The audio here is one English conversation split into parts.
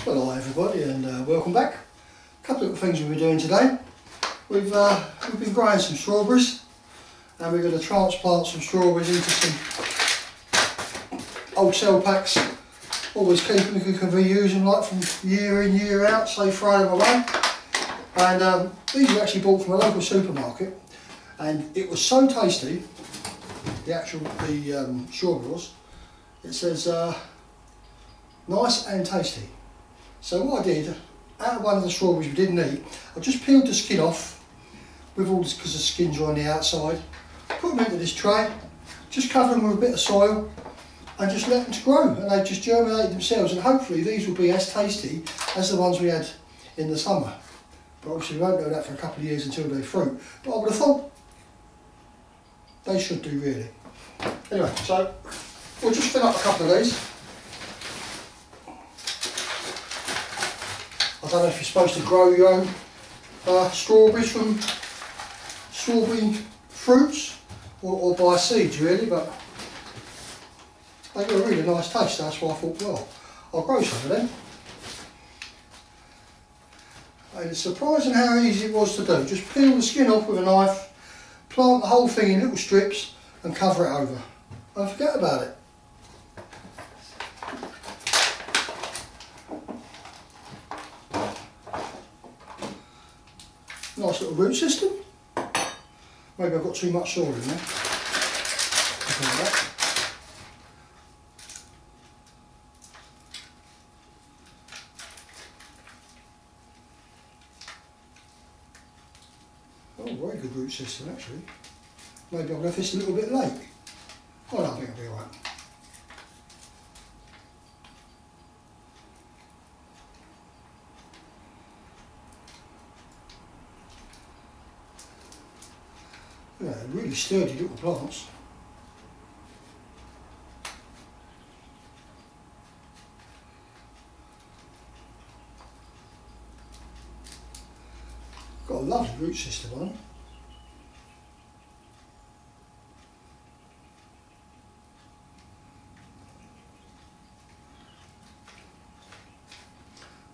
Well, hi everybody, and welcome back. A couple of things we'll be doing today. We've been growing some strawberries, and we're going to transplant some strawberries into some old cell packs. Always keep them, we can reuse them like from year in, year out, so throw them away. And these were actually bought from a local supermarket, and it was so tasty. The strawberry was. It says nice and tasty. So what I did, out of one of the strawberries we didn't eat, I just peeled the skin off with all this, because the skins are on the outside. Put them into this tray, just cover them with a bit of soil, and just let them to grow, and they just germinate themselves. And hopefully these will be as tasty as the ones we had in the summer. But obviously we won't know that for a couple of years until they're fruit. But I would have thought they should do, really. Anyway, so we'll just fill up a couple of these. I don't know if you're supposed to grow your own strawberries from strawberry fruits or buy seeds, really, but they've got a really nice taste, so that's why I thought, well, I'll grow some of them. And it's surprising how easy it was to do. Just peel the skin off with a knife, plant the whole thing in little strips and cover it over. And forget about it. Nice little root system. Maybe I've got too much soil in there. Like that. Oh, very good root system actually. Maybe I'll left this a little bit late. Oh no, I think it'll be alright. Yeah, really sturdy little plants. Got a lovely root system on them.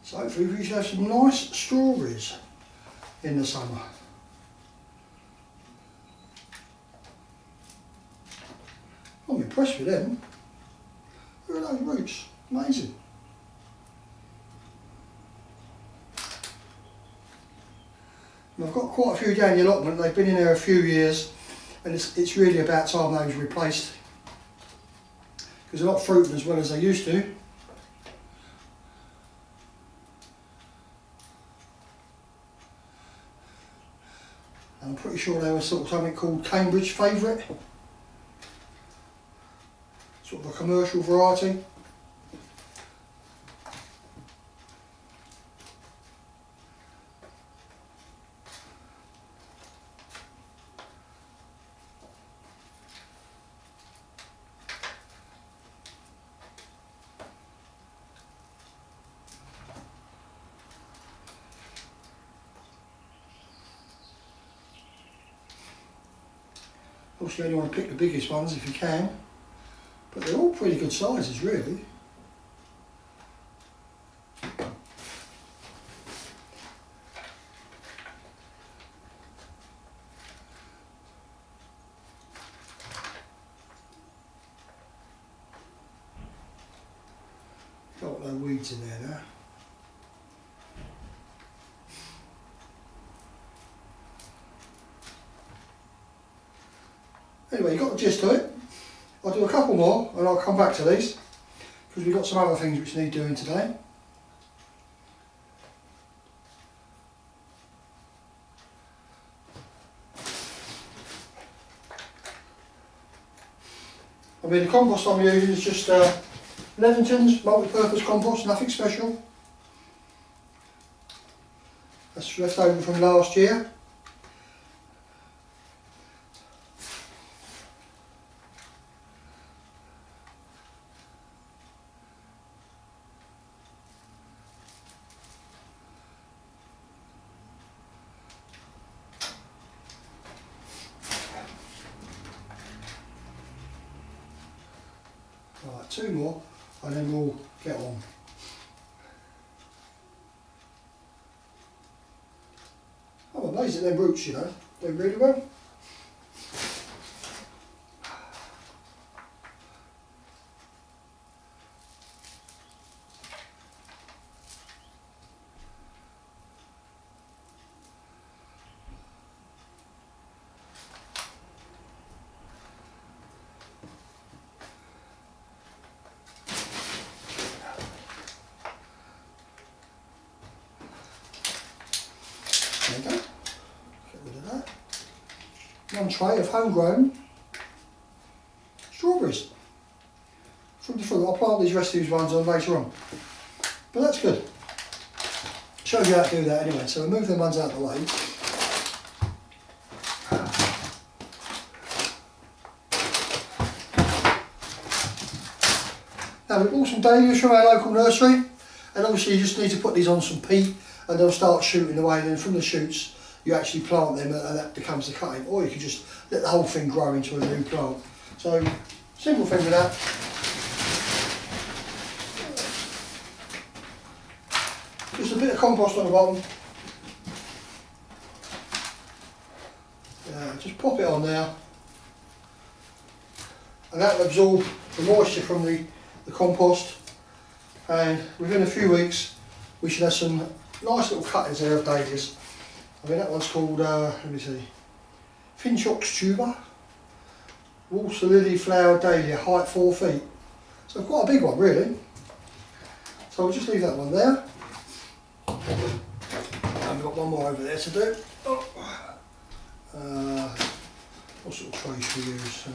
So hopefully we should have some nice strawberries in the summer. I'm impressed with them. Look at those roots, amazing. And I've got quite a few down the allotment. They've been in there a few years, and it's really about time those were replaced, because they're not fruiting as well as they used to. And I'm pretty sure they were sort of something called Cambridge favourite. Sort of a commercial variety. Obviously you only want to pick the biggest ones if you can. But they're all pretty good sizes, really. Got no weeds in there now. Anyway, you got the gist of it. I'll do a couple more and I'll come back to these, because we've got some other things which need doing today. I mean, the compost I'm using is just Levington's multi-purpose compost, nothing special. That's left over from last year. Right, two more and then we'll get on. Amazing, them roots, you know, do really well. There you go. Get rid of that. One tray of homegrown strawberries from the fruit. I'll plant these rest of these ones on later on. But that's good. Show you how to do that anyway. So we'll move them ones out of the way. Now we bought some dahlias from our local nursery, and obviously you just need to put these on some peat and they'll start shooting away, and then from the shoots you actually plant them and that becomes the cutting, or you can just let the whole thing grow into a new plant. So simple thing with that. Just a bit of compost on the bottom. Just pop it on there, and that will absorb the moisture from the compost, and within a few weeks we should have some nice little cuttings there of dahlias. I mean, that one's called, let me see, Finchock's tuber, Waltz lily flower dahlia, height 4 feet. So quite a big one really. So we'll just leave that one there. And we've got one more over there to do. What sort of tray should we use?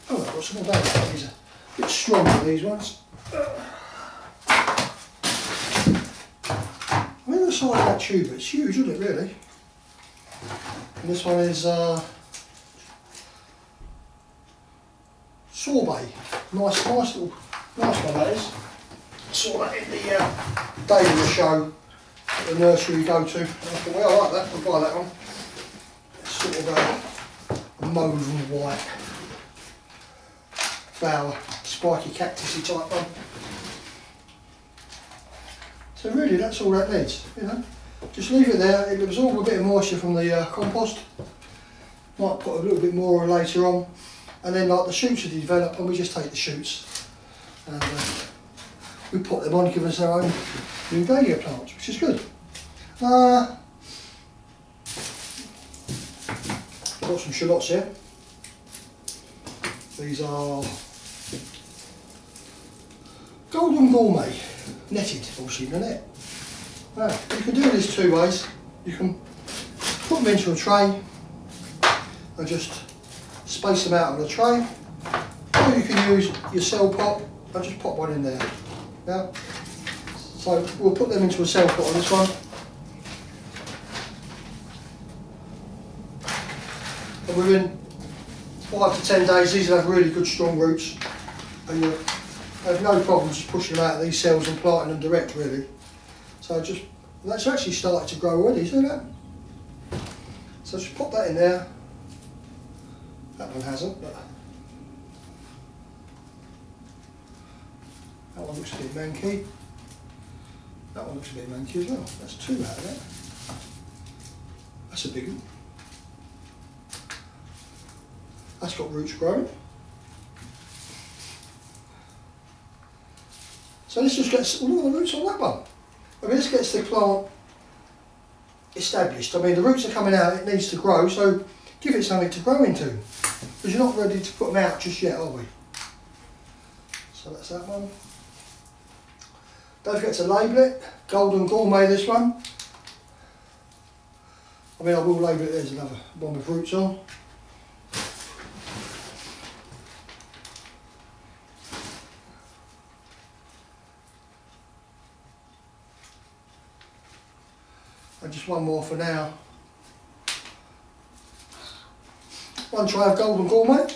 Oh, I've got some more dahlias. These are a bit stronger, these ones. I mean, the size of that tube, it's huge, isn't it, really? And this one is sorbet. Nice one that is. Saw that in the dahlia show at the nursery you go to. And I thought, well, I like that, I'll buy that one. It's sort of a mauve and white flower, spiky cactusy type one. So really that's all that needs, you know. Just leave it there, it'll absorb a bit of moisture from the compost. Might put a little bit more later on, and then like the shoots will develop and we just take the shoots and we put them on, give us our own new dahlia plants, which is good. Got some shallots here. These are Golden Gourmet, netted, obviously in a net. Now, you can do this two ways. You can put them into a tray and just space them out on the tray, or you can use your cell pot and just pop one in there. Yeah. So we'll put them into a cell pot on this one. And within 5 to 10 days, these will have really good strong roots, and you'll have no problem just pushing them out of these cells and planting them direct, really. So that's actually started to grow already, see that? So just pop that in there. That one hasn't, but that one looks a bit manky. That one looks a bit manky as well. That's 2 out of there. That's a big one. That's got roots growing. So this just gets all the roots on that one. I mean, this gets the plant established. I mean, the roots are coming out, it needs to grow, so give it something to grow into. Because you're not ready to put them out just yet, are we? So that's that one. Don't forget to label it. Golden Gourmet, this one. I mean, I will label it, there's another one with roots on. And just one more for now. One tray of Golden Gourmet.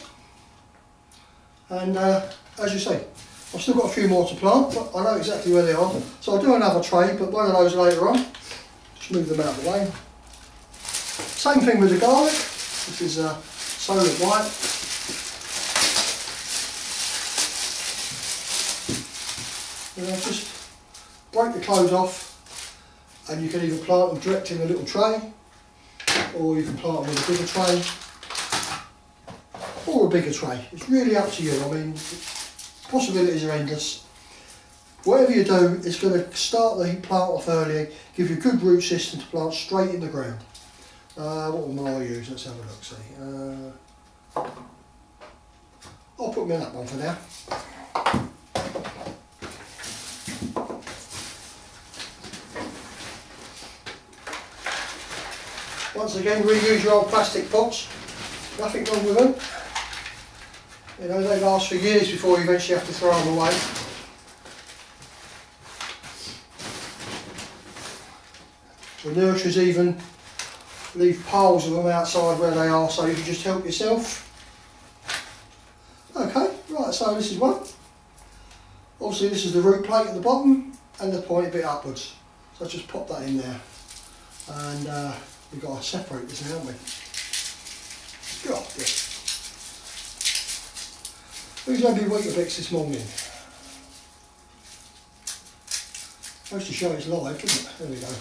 And as you say, I've still got a few more to plant, but I know exactly where they are. So I'll do another tray, but one of those later on. Just move them out of the way. Same thing with the garlic. This is Solent White. You know, just break the clothes off and you can either plant them direct in a little tray, or you can plant them in a bigger tray, or a bigger tray. It's really up to you. I mean, possibilities are endless. Whatever you do, it's going to start the plant off earlier, give you a good root system to plant straight in the ground. What will I use? Let's have a look, see. I'll put them in that one for now. Once again, reuse your old plastic pots. Nothing wrong with them. You know, they last for years before you eventually have to throw them away. The nurseries even leave piles of them outside where they are, so you can just help yourself. Okay, right, so this is one. Obviously this is the root plate at the bottom and the pointy bit upwards. So just pop that in there. And we've got to separate this now, haven't we? God, yeah. Who's going to be Weetabix this morning? Supposed to show it's live, doesn't it? There we go.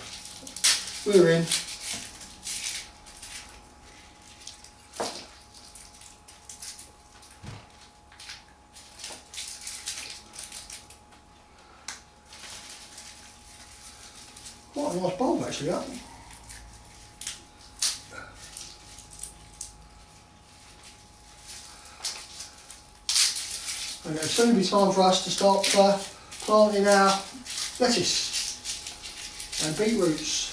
We're in. Quite a nice bulb actually, that. And it'll soon be time for us to start planting our lettuce and beetroots,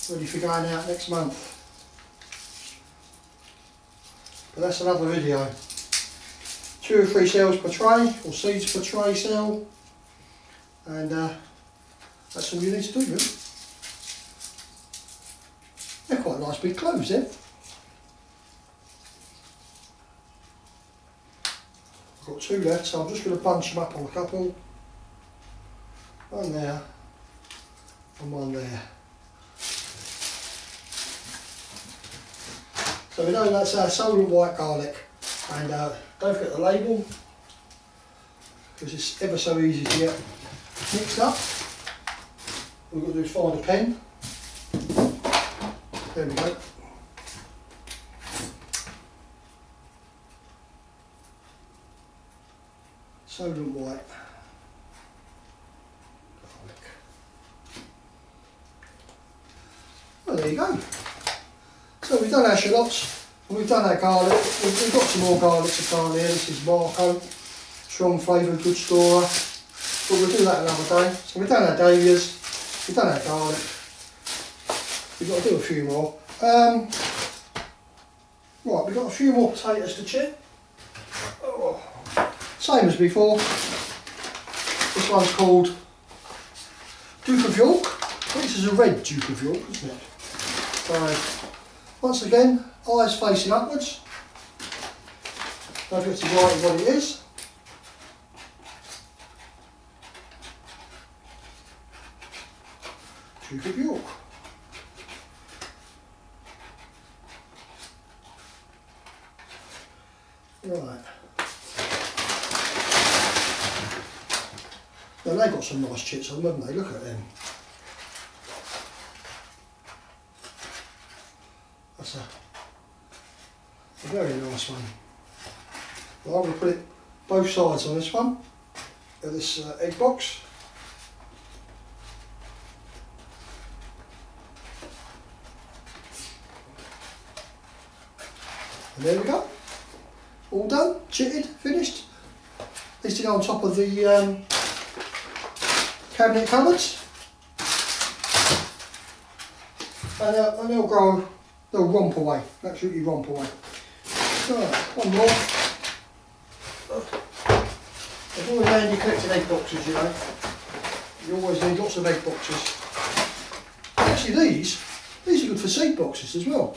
ready for going out next month. But that's another video. 2 or 3 cells per tray, or seeds per tray cell, and that's all you need to do really. They're quite nice big cloves then. I've got 2 left, so I'm just going to bunch them up on a couple. One there, and one there. So we know that's our Solent white garlic, and don't forget the label, because it's ever so easy to get mixed up. All we've got to do is find a pen. There we go. Solent white garlic. Well, there you go. So we've done our shallots, and we've done our garlic. We've got some more garlic to plant here. This is Marco, strong flavoured, good storer. But we'll do that another day. So we've done our dahlias, we've done our garlic. We've got to do a few more. Right, we've got a few more potatoes to chip. Oh. Same as before. This one's called Duke of York. This is a red Duke of York, isn't it? So, once again, eyes facing upwards. Don't forget to write what it is. Duke of York. Right. Now they've got some nice chits on them, haven't they? Look at them. That's a very nice one. Well, I'm going to put it both sides on this one, of this egg box. And there we go. All done, chitted, finished. These to go on top of the cabinet cupboards. And they'll grow, they'll romp away, absolutely romp away. Right, one more. I've always handy collected egg boxes, you know. You always need lots of egg boxes. Actually these are good for seed boxes as well.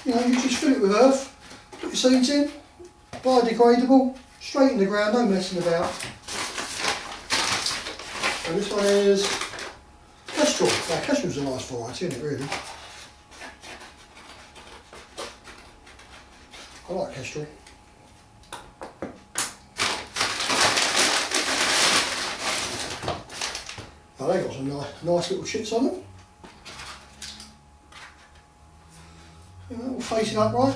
You know, you just fill it with earth, put your seeds in, biodegradable, straight in the ground, no messing about. And this one is Kestrel. Now Kestrel's a nice variety, isn't it really? I like Kestrel. Oh, they got some nice little chits on them. You know, all facing upright.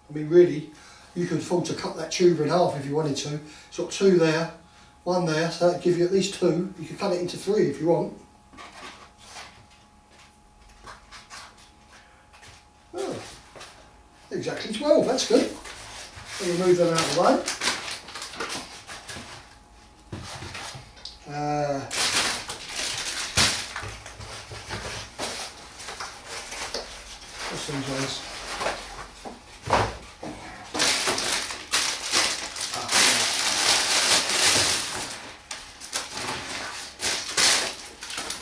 I mean, really, you could afford to cut that tuber in half if you wanted to. It's got 2 there, 1 there, so that'd give you at least 2. You could cut it into 3 if you want. Oh, exactly 12, that's good. So remove them out of the way. What's these ones?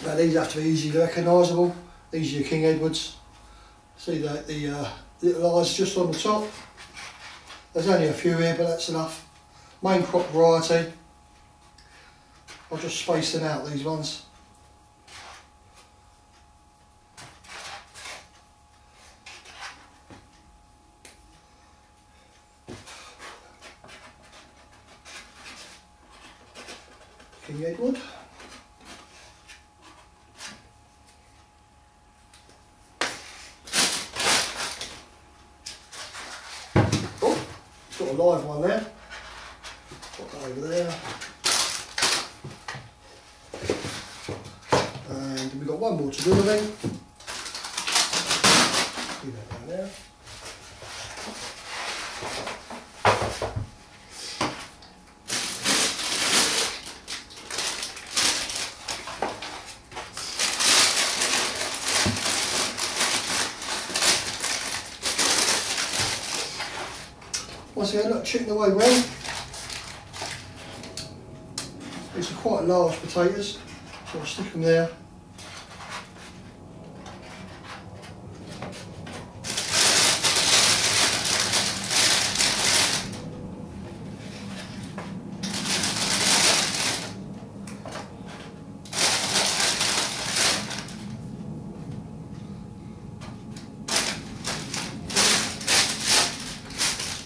Now these have to be easily recognisable. These are your King Edwards. See that the little eyes just on the top. There's only a few here, but that's enough. Main crop variety. I'll just space them out, these ones. King Edward. Oh, it's got a live one there. Put that over there. And we've got one more to do, I think. Do that down there. Once again, look, chipping away well. These are quite large potatoes, so I'll stick them there.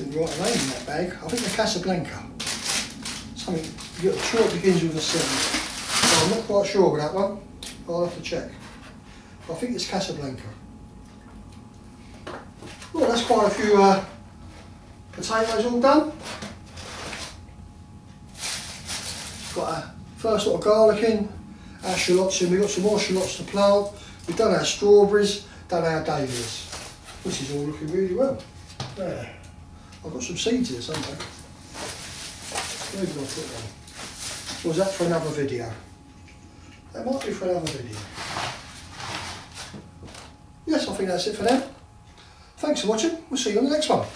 Right name in that bag. I think the Casablanca. Something, I'm sure it begins with a 7. So I'm not quite sure with that one. I'll have to check. I think it's Casablanca. Well, that's quite a few potatoes all done. Got our first lot of garlic in, our shallots in. We've got some more shallots to plant. We've done our strawberries, done our dahlias. This is all looking really well. There. I've got some seeds here somewhere. Where did I put them? Or was that for another video? That might be for another video. Yes, I think that's it for now. Thanks for watching. We'll see you on the next one.